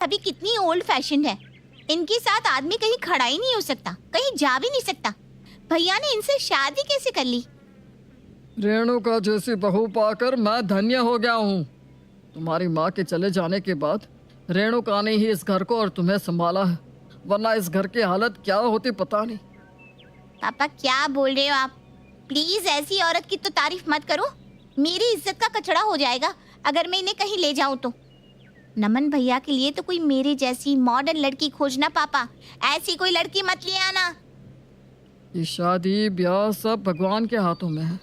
अभी कितनी old fashion है। इनके साथ आदमी कहीं खड़ा ही नहीं हो सकता, कहीं जा भी नहीं सकता। भैया ने इनसे शादी कैसे कर ली? रेणुका जैसी बहू पाकर मैं धन्य हो गया हूँ। तुम्हारी माँ के चले जाने के बाद रेणुका ने ही इस घर को और तुम्हें संभाला है, वरना इस घर की हालत क्या होती पता नहीं। पापा क्या बोल रहे हो आप? प्लीज ऐसी औरत की तो तारीफ मत करो। मेरी इज्जत का कचड़ा हो जाएगा अगर मैं इन्हें कहीं ले जाऊं तो। नमन भैया के लिए तो कोई मेरे जैसी मॉडर्न लड़की खोजना पापा। ऐसी कोई लड़की मत ले आना। ये शादी ब्याह सब भगवान के हाथों में है।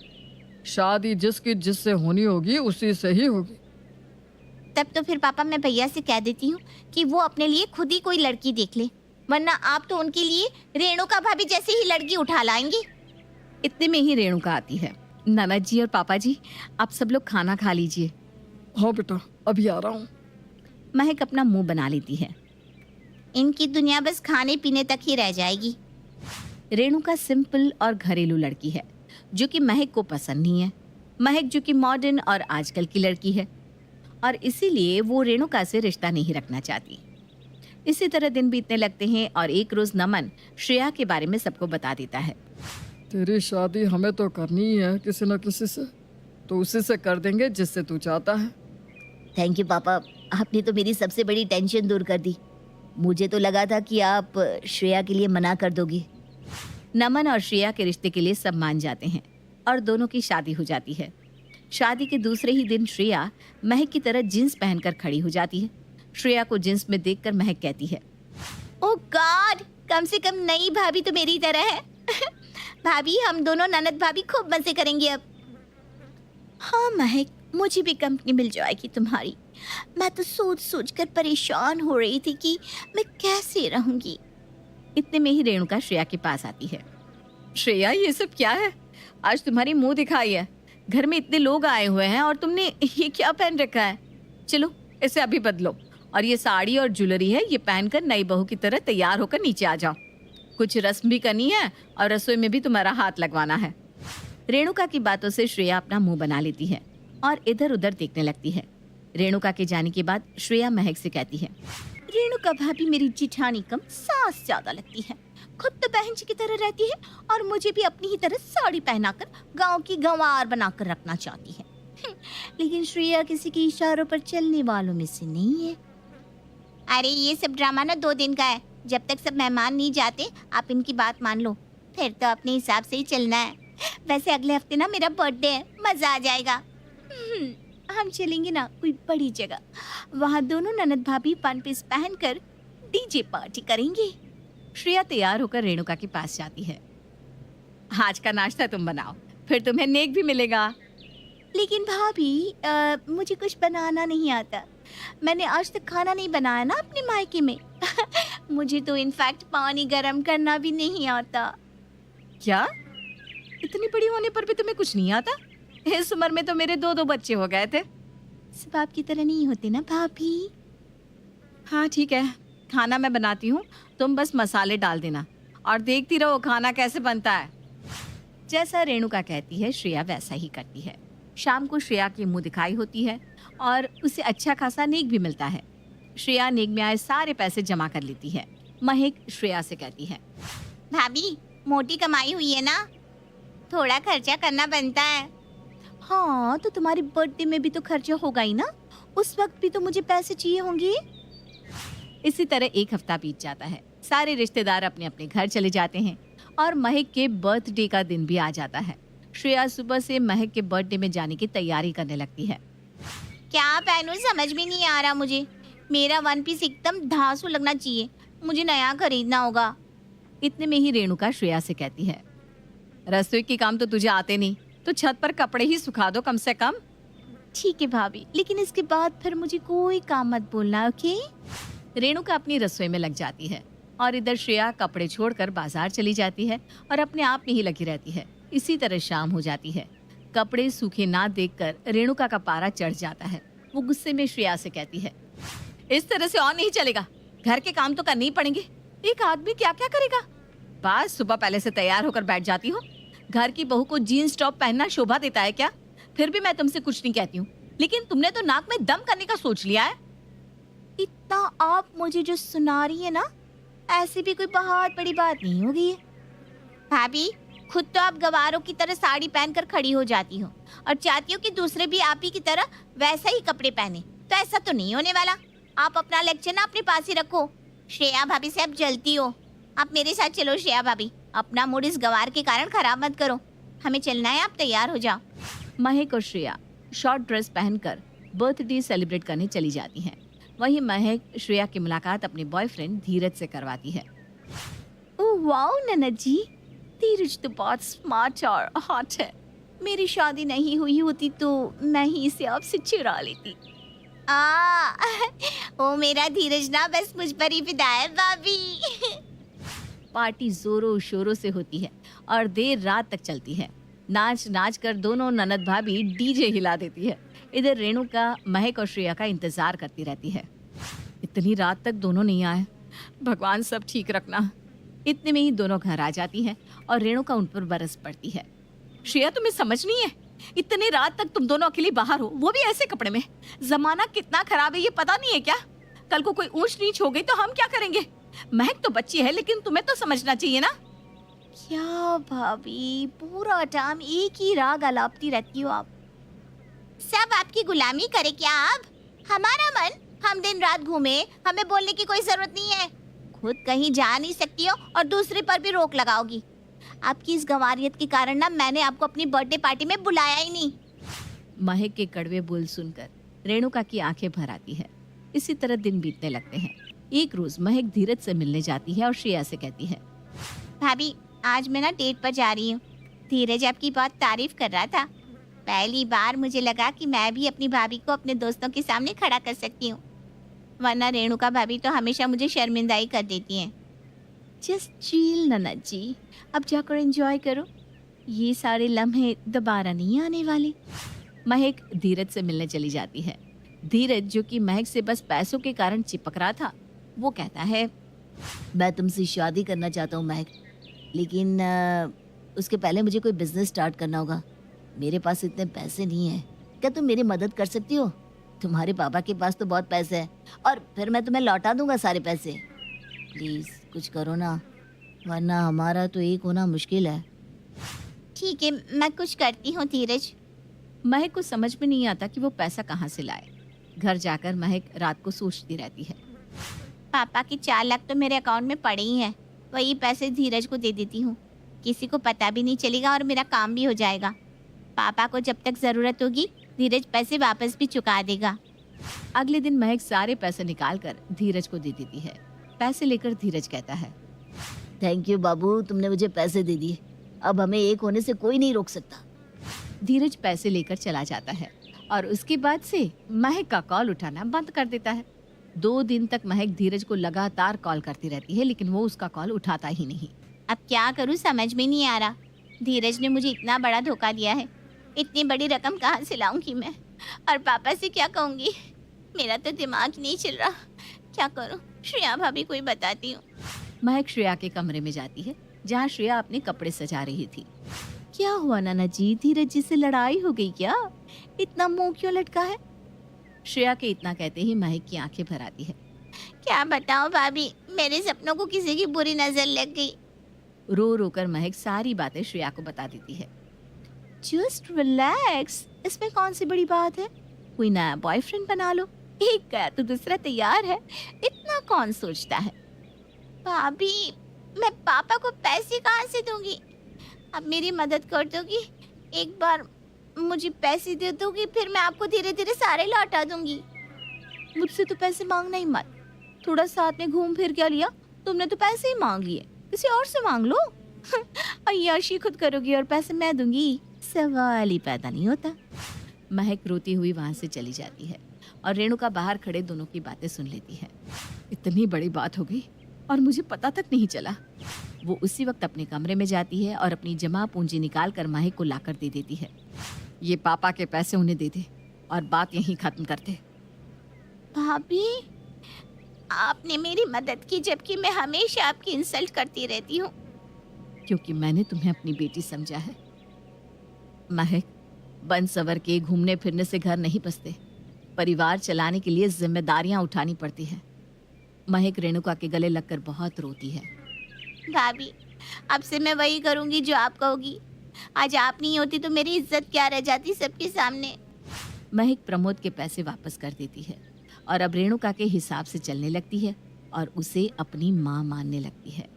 शादी जिसकी जिससे होनी होगी उसी से ही होगी। तब तो फिर पापा मैं भैया से कह देती हूँ कि वो अपने लिए खुद ही कोई लड़की देख ले, वरना आप तो उनके लिए रेणुका भाभी जैसी ही लड़की उठा लाएंगी। इतने में ही रेणुका आती है। ननद जी और पापा जी, आप सब लोग खाना खा लीजिए। हाँ बेटा, अभी आ रहा हूँ। महक अपना मुंह बना लेती है। इनकी दुनिया बस खाने पीने तक ही रह जाएगी। रेणुका सिंपल और घरेलू लड़की है जो कि महक को पसंद नहीं है। महक जो कि मॉडर्न और आजकल की लड़की है और इसीलिए वो रेणुका से रिश्ता नहीं रखना चाहती। इसी तरह दिन बीतने लगते हैं और एक रोज नमन श्रेया के बारे में सबको बता देता है। तेरी शादी हमें तो करनी ही है किसी न किसी से, तो उसी से कर देंगे जिससे तू चाहता है। थैंक यू पापा, आपने तो मेरी सबसे बड़ी टेंशन दूर कर दी। मुझे तो लगा था कि आप श्रेया के लिए मना कर दोगे। नमन और श्रेया के रिश्ते के लिए सब मान जाते हैं और दोनों की शादी हो जाती है। शादी के दूसरे ही दिन श्रेया महक की तरह जींस पहनकर खड़ी हो जाती है। श्रेया को जींस में देखकर महक कहती है, ओह गॉड, कम से कम नई भाभी तो मेरी तरह है। भाभी, हम दोनों ननद भाभी खूब मजे करेंगे अब। हाँ महक, मुझे भी कंपनी मिल जाएगी तुम्हारी। मैं तो सोच सोच कर परेशान हो रही थी कि मैं कैसे रहूंगी। इतने में ही रेणुका श्रेया के पास आती है। श्रेया, ये सब क्या है? आज तुम्हारी मुंह दिखाई है। घर में इतने लोग आए हुए हैं और तुमने ये क्या पहन रखा है? चलो इसे अभी बदलो और ये साड़ी और ज्वेलरी है, ये पहनकर नई बहू की तरह तैयार होकर नीचे आ जाओ। कुछ रस्म भी करनी है और रसोई में भी तुम्हारा हाथ लगवाना है। रेणुका की बातों से श्रेया अपना मुंह बना लेती है और इधर उधर देखने लगती है। रेणुका के जाने के बाद श्रेया महक से कहती है, रेणुका भाभी मेरी जिठानी कम सास ज्यादा लगती है। खुद तो बहन जी की तरह रहती है और मुझे भी अपनी ही तरह साड़ी पहनाकर गांव की गंवार बनाकर रखना चाहती है। लेकिन श्रेया किसी के इशारों पर चलने वालों में से नहीं है। अरे ये सब ड्रामा ना 2 दिन का है। जब तक सब मेहमान नहीं जाते आप इनकी बात मान लो, फिर तो अपने हिसाब से ही चलना है। वैसे अगले हफ्ते ना मेरा बर्थडे है, मजा आ जाएगा। हम चलेंगे ना कोई बड़ी जगह, वहाँ दोनों ननद भाभी वन पीस पहनकर डीजे पार्टी करेंगे। श्रेया तैयार होकर रेणुका के पास जाती है। आज का नाश्ता तुम बनाओ, फिर तुम्हें नेक भी मिलेगा। लेकिन भाभी मुझे कुछ बनाना नहीं आता। मैंने आज तक खाना नहीं बनाया ना अपने मायके में। मुझे तो इनफैक्ट पानी गर्म करना भी नहीं आता। क्या? इतनी बड़ी होने पर भी तुम्हें कुछ नहीं आता? इस उम्र में तो मेरे 2 बच्चे हो गए थे। सब आपकी तरह नहीं होते ना भाभी। हाँ ठीक है, खाना मैं बनाती हूँ, तुम बस मसाले डाल देना और देखती रहो खाना कैसे बनता है। जैसा रेणुका कहती है श्रेया वैसा ही करती है। शाम को श्रेया की मुंह दिखाई होती है और उसे अच्छा खासा नेक भी मिलता है। श्रेया नेक में आए सारे पैसे जमा कर लेती है। महक श्रेया से कहती है, भाभी मोटी कमाई हुई है ना, थोड़ा खर्चा करना बनता है। हाँ तो तुम्हारी बर्थडे में भी तो खर्चा होगा ही ना, उस वक्त भी तो मुझे पैसे चाहिए होंगे। इसी तरह एक हफ्ता बीत जाता है। सारे रिश्तेदार अपने अपने घर चले जाते हैं और महक के बर्थडे का दिन भी आ जाता है। श्रेया सुबह से महक के बर्थडे में जाने की तैयारी करने लगती है। क्या पहनूं समझ में नहीं आ रहा मुझे। मेरा वन पीस एकदम धांसू लगना चाहिए, मुझे नया खरीदना होगा। इतने में ही रेणुका श्रेया से कहती है, रसोई के काम तो तुझे आते नहीं, तो छत पर कपड़े ही सुखा दो कम से कम। ठीक है भाभी, लेकिन इसके बाद फिर मुझे कोई काम मत बोलना, ओके? रेणुका अपनी रसोई में लग जाती है और इधर श्रेया कपड़े छोड़कर बाजार चली जाती है और अपने आप में ही लगी रहती है। इसी तरह शाम हो जाती है। कपड़े सूखे ना देखकर रेणुका का पारा चढ़ जाता है। वो गुस्से में श्रेया से कहती है, इस तरह से और नहीं चलेगा, घर के काम तो करने ही पड़ेंगे। एक आदमी क्या क्या करेगा? बस सुबह पहले से तैयार होकर बैठ जाती हो। घर की बहू को जीन्स टॉप पहनना शोभा देता है क्या? फिर भी मैं तुमसे कुछ नहीं कहती हूँ, लेकिन तुमने तो नाक में दम करने का सोच लिया है। इतना आप मुझे जो सुना रही है ना, ऐसी भी कोई बहुत बड़ी बात नहीं होगी ये। भाभी, खुद तो आप गवारों की तरह साड़ी पहनकर खड़ी हो जाती हो और चाहती हो कि दूसरे भी आप ही की तरह वैसा ही कपड़े पहने, तो ऐसा तो नहीं होने वाला। आप अपना लेक्चर ना अपने पास ही रखो। श्रेया भाभी से आप जलती हो। आप मेरे साथ चलो श्रेया भाभी, अपना मूड इस गवार के कारण खराब मत करो। हमें चलना है, आप तैयार हो जाओ। महक और श्रेया शॉर्ट ड्रेस पहनकर बर्थडे सेलिब्रेट करने चली जाती हैं। वहीं महक श्रेया की मुलाकात अपने बॉयफ्रेंड धीरज से करवाती है। ओह वाओ ननद जी, धीरज तो बहुत स्मार्ट और हॉट है। मेरी शादी नहीं हुई होती तो मैं ही इसे आपसे चिढ़ा लेती। ओ मेरा धीरज ना बस मुझ पर ही फिदा है भाभी। पार्टी जोरों शोरों से होती है और देर रात तक चलती है। नाच नाच कर दोनों ननद भाभी डीजे हिला देती है। इधर रेणुका महक और श्रेया का इंतजार करती रहती है। इतनी रात तक दोनों नहीं आए, भगवान सब ठीक रखना। इतने में ही दोनों घर आ जाती हैं और रेणुका उन पर बरस पड़ती है। श्रेया, तुम्हें समझ नहीं है, इतनी रात तक तुम दोनों अकेली बाहर हो, वो भी ऐसे कपड़े में। जमाना कितना खराब है ये पता नहीं है क्या? कल को कोई ऊंच नीच हो गई तो हम क्या करेंगे? महक तो बच्ची है लेकिन तुम्हें तो समझना चाहिए ना। क्या भाभी, पूरा टाइम एक ही राग अलापती रहती हो आप। सब आपकी गुलामी करे क्या आप? हमारा मन, हम दिन रात घूमे, हमें बोलने की कोई जरूरत नहीं है। खुद कहीं जा नहीं सकती हो और दूसरे पर भी रोक लगाओगी। आपकी इस गंवारियत के कारण ना मैंने आपको अपनी बर्थडे पार्टी में बुलाया ही नहीं। महक के कड़वे बोल सुनकर रेणुका की आंखें भर आती है। इसी तरह दिन बीतने लगते हैं। एक रोज महक धीरज से मिलने जाती है और श्रेया से कहती है, भाभी आज मैं ना डेट पर जा रही हूँ। धीरज आपकी बहुत तारीफ कर रहा था। पहली बार मुझे लगा कि मैं भी अपनी भाभी को अपने दोस्तों के सामने खड़ा कर सकती हूँ, वरना रेणुका भाभी तो हमेशा मुझे शर्मिंदा ही कर देती हैं। जस्ट चिल ननद जी, अब जाकर एंजॉय करो, ये सारे लम्हे दोबारा नहीं आने वाले। महक धीरज से मिलने चली जाती है। धीरज, जो कि महक से बस पैसों के कारण चिपक रहा था, वो कहता है, मैं तुमसे शादी करना चाहता हूँ महक, लेकिन उसके पहले मुझे कोई बिजनेस स्टार्ट करना होगा। मेरे पास इतने पैसे नहीं है, क्या तुम मेरी मदद कर सकती हो? तुम्हारे पापा के पास तो बहुत पैसे हैं और फिर मैं तुम्हें लौटा दूंगा सारे पैसे। प्लीज कुछ करो ना, वरना हमारा तो एक होना मुश्किल है। ठीक है, मैं कुछ करती हूँ धीरज। महक को समझ में नहीं आता कि वो पैसा कहाँ से लाए। घर जाकर महक रात को सोचती रहती है। पापा के 4 लाख तो मेरे अकाउंट में पड़े ही हैं, वही पैसे धीरज को दे देती हूँ। किसी को पता भी नहीं चलेगा और मेरा काम भी हो जाएगा। पापा को जब तक जरूरत होगी धीरज पैसे वापस भी चुका देगा। अगले दिन महक सारे पैसे निकाल कर धीरज को दे देती है। पैसे लेकर धीरज कहता है, थैंक यू बाबू, तुमने मुझे पैसे दे दिए। अब हमें एक होने से कोई नहीं रोक सकता। धीरज पैसे लेकर चला जाता है और उसके बाद से महक का कॉल उठाना बंद कर देता है। 2 दिन तक महक धीरज को लगातार कॉल करती रहती है, लेकिन वो उसका कॉल उठाता ही नहीं। अब क्या करूँ समझ में नहीं आ रहा। धीरज ने मुझे इतना बड़ा धोखा दिया है, इतनी बड़ी रकम कहाँ से लाऊंगी मैं, और पापा से क्या कहूँगी? मेरा तो दिमाग नहीं चल रहा, क्या करूँ? श्रेया भाभी कोई बताती हूँ। महक श्रेया के कमरे में जाती है, जहाँ श्रेया अपने कपड़े सजा रही थी। क्या हुआ नाना जी, धीरज जी से लड़ाई हो गई क्या? इतना मुंह क्यों लटका है? श्रेया के इतना कहते ही महक की आंखें भर आती है। क्या बताऊँ भाभी, मेरे सपनों को किसी की बुरी नजर लग गई। रो रो कर महक सारी बातें श्रेया को बता देती है। जस्ट रिलैक्स, इसमें कौन सी बड़ी बात है? कोई नया बॉयफ्रेंड बना लो, एक गया तो दूसरा तैयार है, इतना कौन सोचता है? भाभी मैं पापा को पैसे कहाँ से दूंगी? अब मेरी मदद कर दोगी? एक बार मुझे पैसे दे दोगी, फिर मैं आपको धीरे धीरे सारे लौटा दूंगी। मुझसे तो पैसे मांगना ही मत, थोड़ा साथ में घूम फिर क्या लिया? तुमने तो पैसे ही मांग लिए, किसी और से मांग लो। अय्याशी खुद करोगी और पैसे मैं दूंगी, सवाल ही पैदा नहीं होता। महक रोती हुई वहां से चली जाती है और रेणुका बाहर खड़े दोनों की बातें सुन लेती है। इतनी बड़ी बात हो गई और मुझे पता तक नहीं चला। वो उसी वक्त अपने कमरे में जाती है और अपनी जमा पूंजी निकाल कर महक को लाकर दे देती है। ये पापा के पैसे उन्हें दे दे और बात यहीं खत्म कर दे। भाभी आपने मेरी मदद की, जबकि मैं हमेशा आपकी इंसल्ट करती रहती हूँ। क्योंकि मैंने तुम्हें अपनी बेटी समझा है। महक, बन सवर के घूमने फिरने से घर नहीं बसते, परिवार चलाने के लिए जिम्मेदारियां उठानी पड़ती है। महक रेणुका के गले लगकर बहुत रोती है। भाभी, अब से मैं वही करूंगी जो आप कहोगी। आज आप नहीं होती तो मेरी इज्जत क्या रह जाती सबके सामने। महक प्रमोद के पैसे वापस कर देती है और अब रेणुका के हिसाब से चलने लगती है और उसे अपनी माँ मानने लगती है।